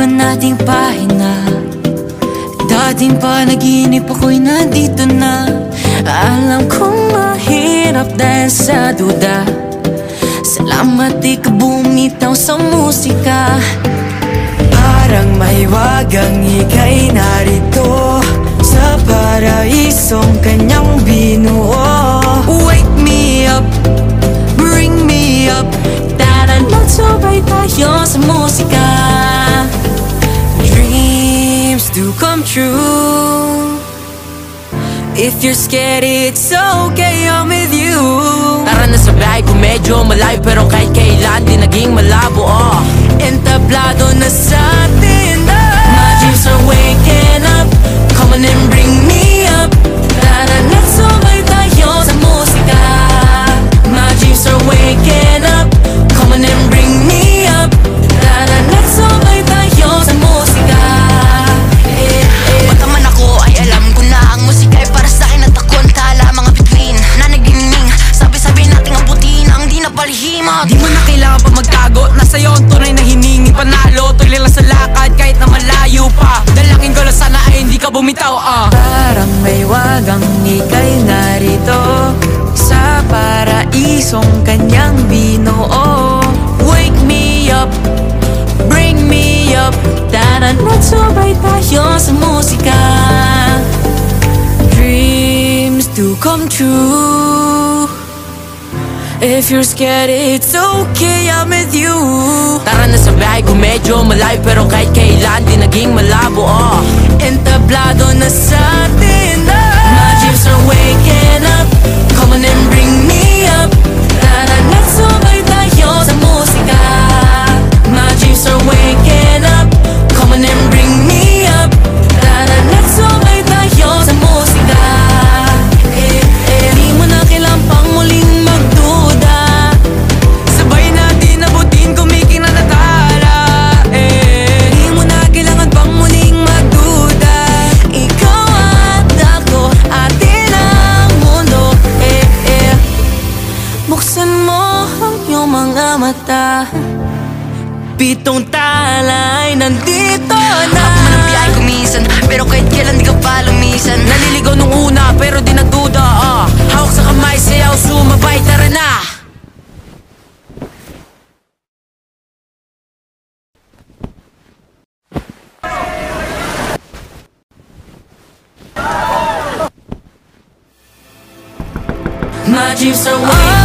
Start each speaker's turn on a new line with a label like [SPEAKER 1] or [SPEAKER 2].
[SPEAKER 1] nating pahina. Dating panaginip ako'y nandito na. Alam kong mahirap dahil sa duda. Salamat di ka bumitaw sa musika. Parang mahiwagang ika'y narito sa paraisong kanyang binuo. Wake me up, bring me up. Tara magsabay tayo sa musika. Dreams do come true. If you're scared, it's okay, I'm with you. Tara na sa bahay ko medyo malayo, pero kahit kailan di naging malabo. Entablado na sa atin. My dreams are waking up. Come on and bring me up. Tara na sabay tayo sa musika. My dreams are waking up. Come on and bring me up. Tara na sabay tayo sa musika.
[SPEAKER 2] Bata man ako ay alam ko na ang musika ay para sa akin at ako ang tala. Mga bituin na nagdingning, sabi-sabi nating abutin ang di na palihimot.
[SPEAKER 3] Di mo na kailangan pa magtago, nasa iyo ang tunay na hiningi panalo. Tuloy lang sa lakad kahit na malayo pa. Dalangin ko lang sana ay hindi ka bumitaw.
[SPEAKER 1] Parang may wagang ika'y narito sa paraisong kanyang binuo. Wake me up, bring me up. Tara magsabay tayo sa musika. Dreams do come true. If you're scared, it's okay, I'm with you.
[SPEAKER 3] Tara na sa bahay ko medyo malayo, pero kahit kailan di naging malabo.
[SPEAKER 1] Entablado na sa atin. My dreams are waking up. Come on and bring me up. Tara nagsabay tayo sa musika. My dreams are waking up. Come on and bring me up. Tara nagsabay tayo sa musika. Di mo na kailangan pang muling magduda. Sabay natin abutin kumiking na natala. Di mo na kailangan pang muling magduda. Ikaw at ako, atin ang mundo. Buksan mo ang iyong mga mata. Pitong tala ay nandito na.
[SPEAKER 2] Ako man ang biyahe ko minsan, pero kahit kailan di ka pa lumisan.
[SPEAKER 3] Naliligaw nung una pero di nagduda. Hawak sa kamay, sayaw, sumabay, tara na.
[SPEAKER 1] My dreams are wild.